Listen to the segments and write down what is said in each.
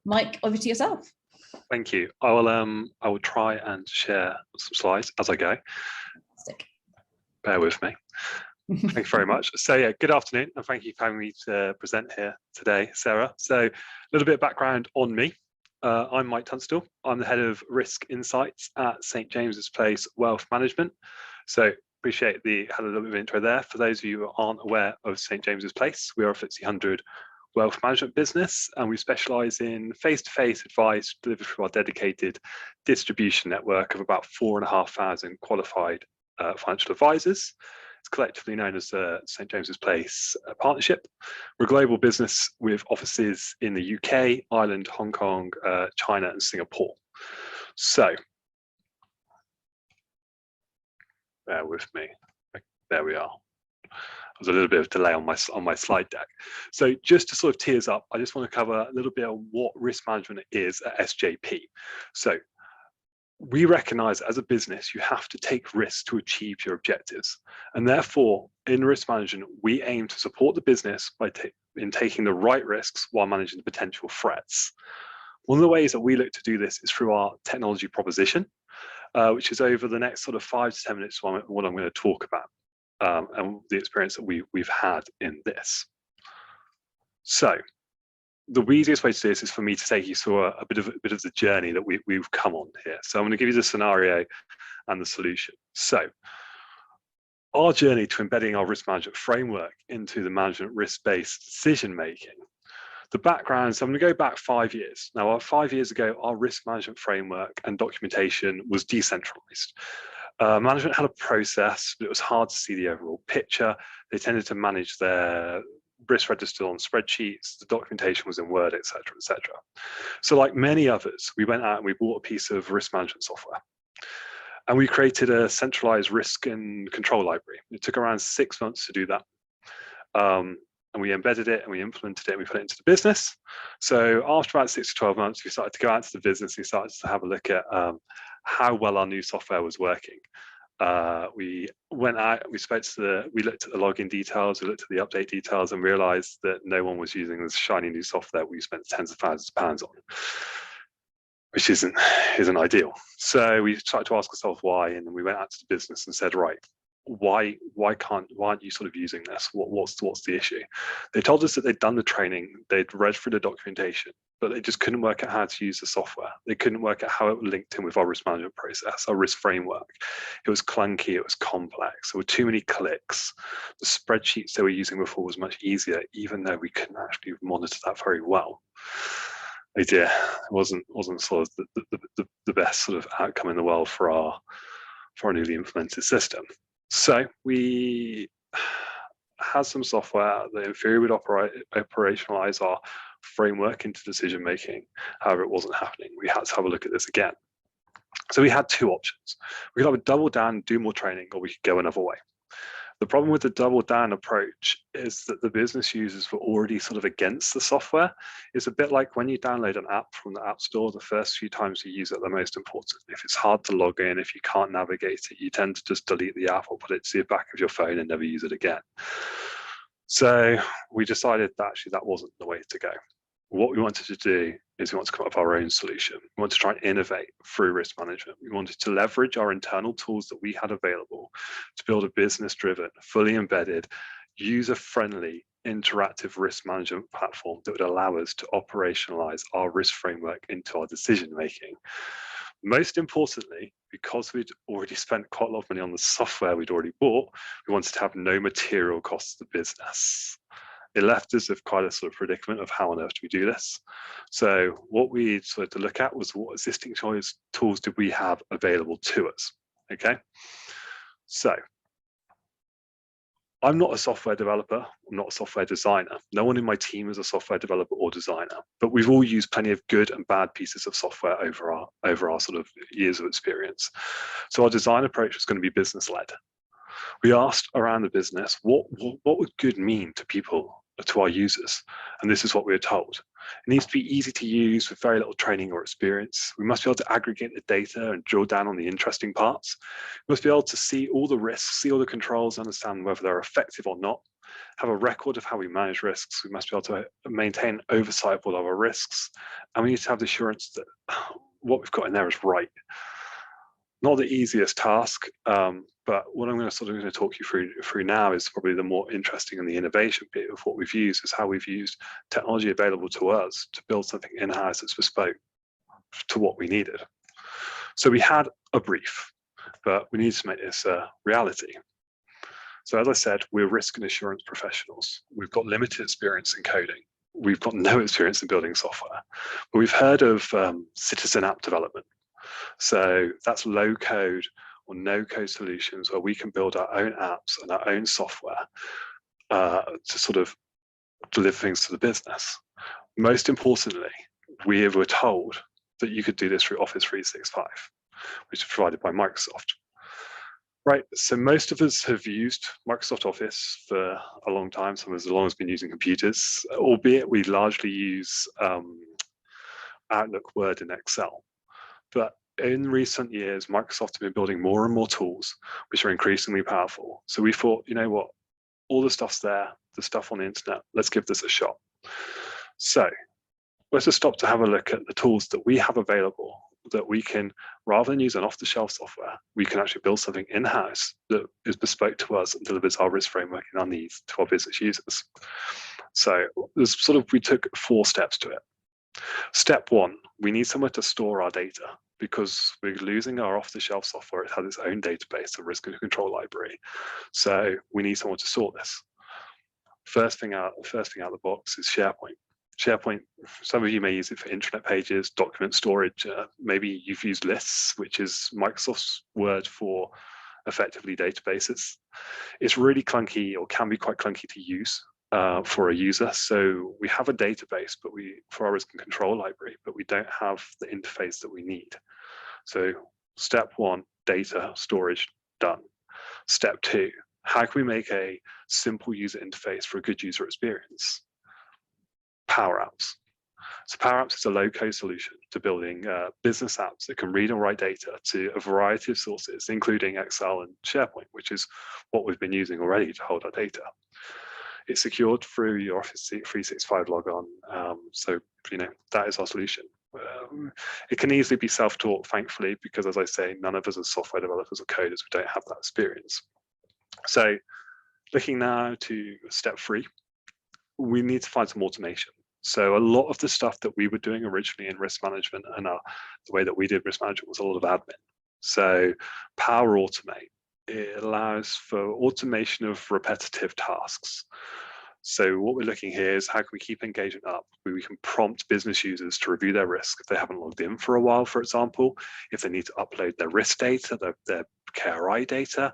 Mike, over to yourself. Thank you. I will try and share some slides as I go. Fantastic. Bear with me. Thank you very much. So yeah, good afternoon, and thank you for having me to present here today, Sarah. So a little bit of background on me. I'm Mike Tunstall. I'm the head of risk insights at St. James's Place Wealth Management. So appreciate had a little bit of intro there. For those of you who aren't aware of St. James's Place, we are a FTSE 100 wealth management business, and we specialize in face-to-face advice delivered through our dedicated distribution network of about 4,500 qualified financial advisors. It's collectively known as the St. James's Place Partnership. We're a global business with offices in the UK, Ireland, Hong Kong, China, and Singapore. So, bear with me. There we are. There's a little bit of delay on my slide deck. So just to sort of tee us up, I just want to cover a little bit of what risk management is at SJP. So we recognize as a business, you have to take risks to achieve your objectives. And therefore, in risk management, we aim to support the business by taking the right risks while managing the potential threats. One of the ways that we look to do this is through our technology proposition, which is over the next sort of 5 to 10 minutes what I'm going to talk about. And the experience that we've had in this. So the easiest way to do this is for me to take you through a bit of the journey that we've come on here. So I'm going to give you the scenario and the solution. So our journey to embedding our risk management framework into the management risk-based decision making. The background, so I'm going to go back 5 years. Now, 5 years ago, our risk management framework and documentation was decentralized. Management had a process, but it was hard to see the overall picture. They tended to manage their risk register on spreadsheets. The documentation was in Word, etc., etc. So like many others, we went out and we bought a piece of risk management software. And we created a centralized risk and control library. It took around 6 months to do that. And we embedded it and we implemented it and we put it into the business. So after about 6 to 12 months, we started to go out to the business. We started to have a look at how well our new software was working. We went out, we looked at the login details, we looked at the update details, and realized that no one was using this shiny new software we spent tens of thousands of pounds on, which isn't ideal. So we started to ask ourselves why, and then we went out to the business and said, right, why aren't you sort of using this? What's the issue? They told us that they'd done the training, they'd read through the documentation, but they just couldn't work out how to use the software. They couldn't work out how it linked in with our risk management process, our risk framework. It was clunky, it was complex, there were too many clicks. The spreadsheets they were using before was much easier, even though we couldn't actually monitor that very well. It wasn't sort of the best sort of outcome in the world for our newly implemented system. So we had some software that in theory would operationalize our framework into decision making. However, it wasn't happening. We had to have a look at this again. So we had two options. We could either double down, do more training, or we could go another way. The problem with the double down approach is that the business users were already sort of against the software. It's a bit like when you download an app from the App Store, the first few times you use it, the most important. If it's hard to log in, if you can't navigate it, you tend to just delete the app or put it to the back of your phone and never use it again. So we decided that actually that wasn't the way to go. What we wanted to do is we wanted to come up with our own solution. We wanted to try and innovate through risk management. We wanted to leverage our internal tools that we had available to build a business-driven, fully embedded, user-friendly, interactive risk management platform that would allow us to operationalize our risk framework into our decision-making. Most importantly, because we'd already spent quite a lot of money on the software we'd already bought, we wanted to have no material costs to the business. It left us with quite a sort of predicament of how on earth do we do this. So what we started to look at was what existing tools did we have available to us, okay? So I'm not a software developer, I'm not a software designer. No one in my team is a software developer or designer, but we've all used plenty of good and bad pieces of software over our sort of years of experience. So our design approach was going to be business-led. We asked around the business, what would good mean to people, to our users? And this is what we were told. It needs to be easy to use with very little training or experience. We must be able to aggregate the data and drill down on the interesting parts. We must be able to see all the risks, see all the controls, understand whether they're effective or not. have a record of how we manage risks. We must be able to maintain oversight of all of our risks. And we need to have the assurance that what we've got in there is right. Not the easiest task, but what I'm going to talk you through now is probably the more interesting and the innovation bit of what we've used, is how we've used technology available to us to build something in-house that's bespoke to what we needed. So we had a brief, but we need to make this a reality. So as I said, we're risk and assurance professionals. We've got limited experience in coding. We've got no experience in building software, but we've heard of citizen app development. So that's low code or no code solutions where we can build our own apps and our own software to sort of deliver things to the business. Most importantly, we were told that you could do this through Office 365, which is provided by Microsoft. Right, so most of us have used Microsoft Office for a long time. Some of us as long as been using computers, albeit we largely use Outlook, Word, and Excel. But in recent years, Microsoft have been building more and more tools, which are increasingly powerful. So we thought, you know what, all the stuff's there, the stuff on the internet, let's give this a shot. So let's just stop to have a look at the tools that we have available, that we can, rather than use an off-the-shelf software, we can actually build something in-house that is bespoke to us and delivers our risk framework and our needs to our business users. So there's we took 4 steps to it. Step 1, we need somewhere to store our data, because we're losing our off-the-shelf software. It has its own database, a risk and control library. So we need someone to store this. First thing out of the box is SharePoint. SharePoint, some of you may use it for intranet pages, document storage. Maybe you've used lists, which is Microsoft's word for effectively databases. It's really clunky, or can be quite clunky to use for a user. So we have a database, but for our risk and control library, but we don't have the interface that we need. So step 1, data storage, done. Step 2, how can we make a simple user interface for a good user experience? Power Apps. So Power Apps is a low-code solution to building business apps that can read and write data to a variety of sources, including Excel and SharePoint, which is what we've been using already to hold our data. It's secured through your Office 365 logon. So, that is our solution. It can easily be self-taught, thankfully, because as I say, none of us as software developers or coders, we don't have that experience. So looking now to step 3, we need to find some automation. So a lot of the stuff that we were doing originally in risk management and the way that we did risk management was a lot of admin. So Power Automate, it allows for automation of repetitive tasks. So what we're looking here is how can we keep engagement up? We can prompt business users to review their risk if they haven't logged in for a while, for example, if they need to upload their risk data, their KRI data.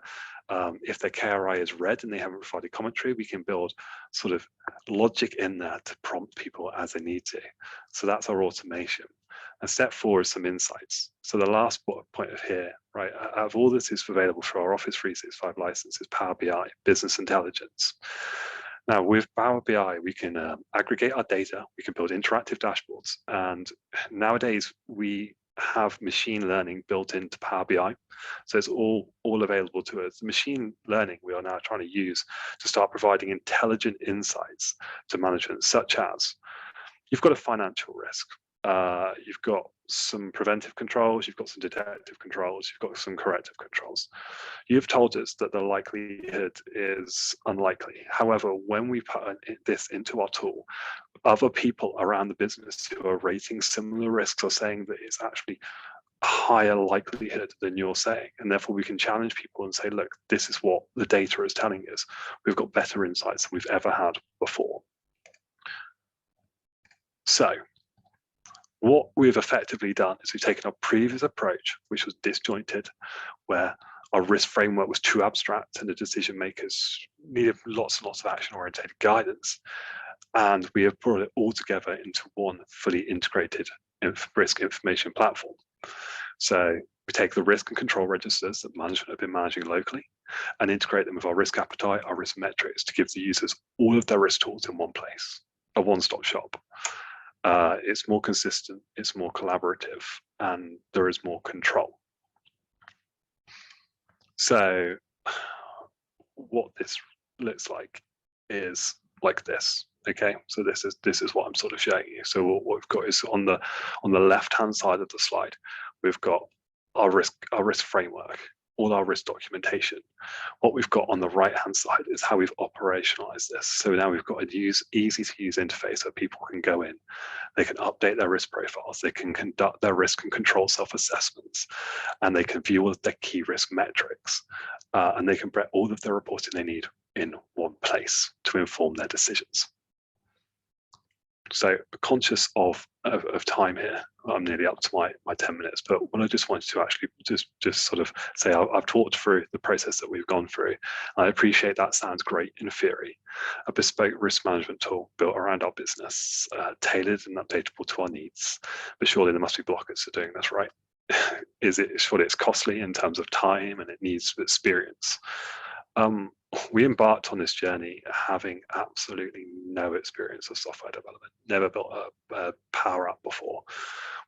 If their KRI is red and they haven't provided commentary, we can build sort of logic in there to prompt people as they need to. So that's our automation. And step 4 is some insights. So the last point of here, right, out of all this is available for our Office 365 license is Power BI, business intelligence. Now with Power BI, we can aggregate our data, we can build interactive dashboards, and nowadays we have machine learning built into Power BI. So it's all available to us. The machine learning we are now trying to use to start providing intelligent insights to management, such as you've got a financial risk, you've got some preventive controls, you've got some detective controls, you've got some corrective controls. You've told us that the likelihood is unlikely. However, when we put this into our tool, other people around the business who are rating similar risks are saying that it's actually a higher likelihood than you're saying. And therefore we can challenge people and say, look, this is what the data is telling us. We've got better insights than we've ever had before. So what we've effectively done is we've taken our previous approach, which was disjointed, where our risk framework was too abstract and the decision makers needed lots and lots of action-oriented guidance. And we have brought it all together into one fully integrated risk information platform. So we take the risk and control registers that management have been managing locally and integrate them with our risk appetite, our risk metrics, to give the users all of their risk tools in one place, a one-stop shop. It's more consistent, it's more collaborative, and there is more control. So what this looks like is like this. Okay, so this is what I'm sort of showing you. So what we've got is on the left hand side of the slide, we've got our risk framework, all our risk documentation. What we've got on the right hand side is how we've operationalized this. So now we've got a easy to use interface where people can go in, they can update their risk profiles, they can conduct their risk and control self-assessments, and they can view all of their key risk metrics, and they can get all of the reporting they need in one place to inform their decisions. So conscious of time here, I'm nearly up to my 10 minutes, but what I just wanted to actually just sort of say, I've talked through the process that we've gone through. I appreciate that sounds great in theory, a bespoke risk management tool built around our business, tailored and updatable to our needs, but surely there must be blockers to doing this, right? Surely it's costly in terms of time and it needs experience. We embarked on this journey having absolutely no experience of software development, never built a Power App before.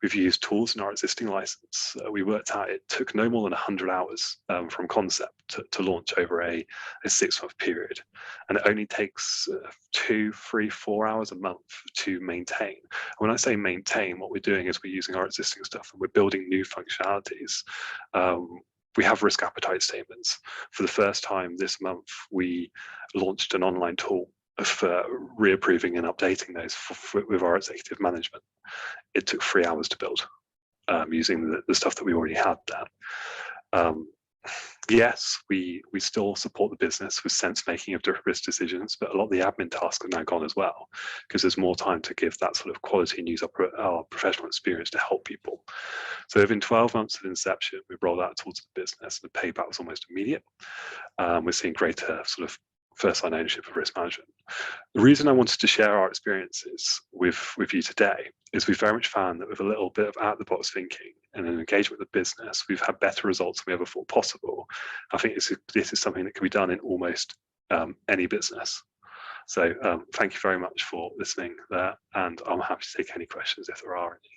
We've used tools in our existing license. We worked out it took no more than 100 hours from concept to launch over a 6-month period. And it only takes 2, 3, 4 hours a month to maintain. And when I say maintain, what we're doing is we're using our existing stuff and we're building new functionalities. We have risk appetite statements. For the first time this month, we launched an online tool for reapproving and updating those with our executive management. It took 3 hours to build using the stuff that we already had there. Yes, we still support the business with sense making of different risk decisions, but a lot of the admin tasks are now gone as well, because there's more time to give that sort of quality and use our professional experience to help people. So within 12 months of inception, we rolled out tools to the business, and the payback was almost immediate. We're seeing greater sort of first-line ownership of risk management. The reason I wanted to share our experiences with you today is we've very much found that with a little bit of out-of-the-box thinking and an engagement with the business, we've had better results than we ever thought possible. I think this is something that can be done in almost any business. So thank you very much for listening there, and I'm happy to take any questions if there are any.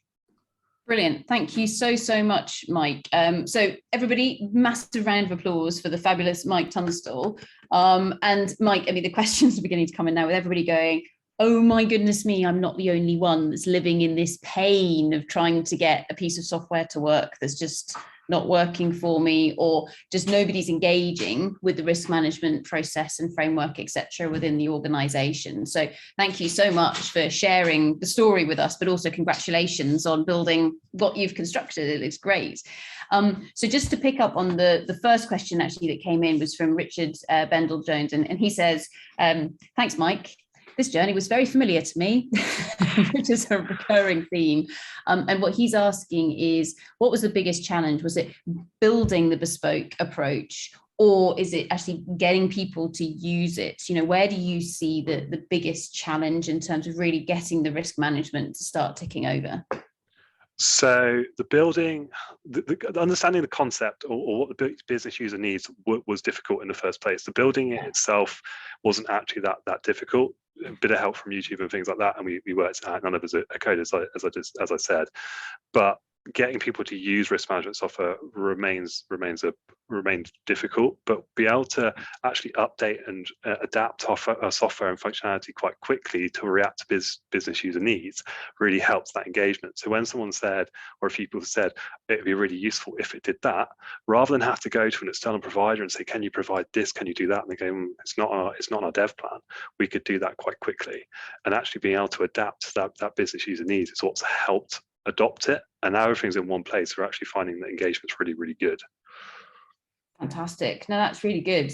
Brilliant. Thank you so much, Mike. So everybody, massive round of applause for the fabulous Mike Tunstall. And Mike, I mean, the questions are beginning to come in now with everybody going, oh my goodness me, I'm not the only one that's living in this pain of trying to get a piece of software to work that's just not working for me, or just nobody's engaging with the risk management process and framework, etc., within the organization. So thank you so much for sharing the story with us, but also congratulations on building what you've constructed. It looks great. So just to pick up on the first question actually that came in was from Richard Bendel-Jones, and he says, thanks, Mike. This journey was very familiar to me, which is a recurring theme. And what he's asking is, what was the biggest challenge? Was it building the bespoke approach, or is it actually getting people to use it? You know, where do you see the biggest challenge in terms of really getting the risk management to start ticking over? So the building, the understanding the concept or what the business user needs was difficult in the first place. The building it itself wasn't actually that difficult. A bit of help from YouTube and things like that, and we worked out. None of us are coders, as I said, but getting people to use risk management software remains difficult, but be able to actually update and adapt our software and functionality quite quickly to react to business user needs really helps that engagement. So when someone said, or a few people said, it'd be really useful if it did that, rather than have to go to an external provider and say, can you provide this, can you do that, and they go, it's not on our dev plan, we could do that quite quickly. And actually being able to adapt to that business user needs is what's helped adopt it, and now everything's in one place. We're actually finding that engagement's really good. Fantastic. No, that's really good.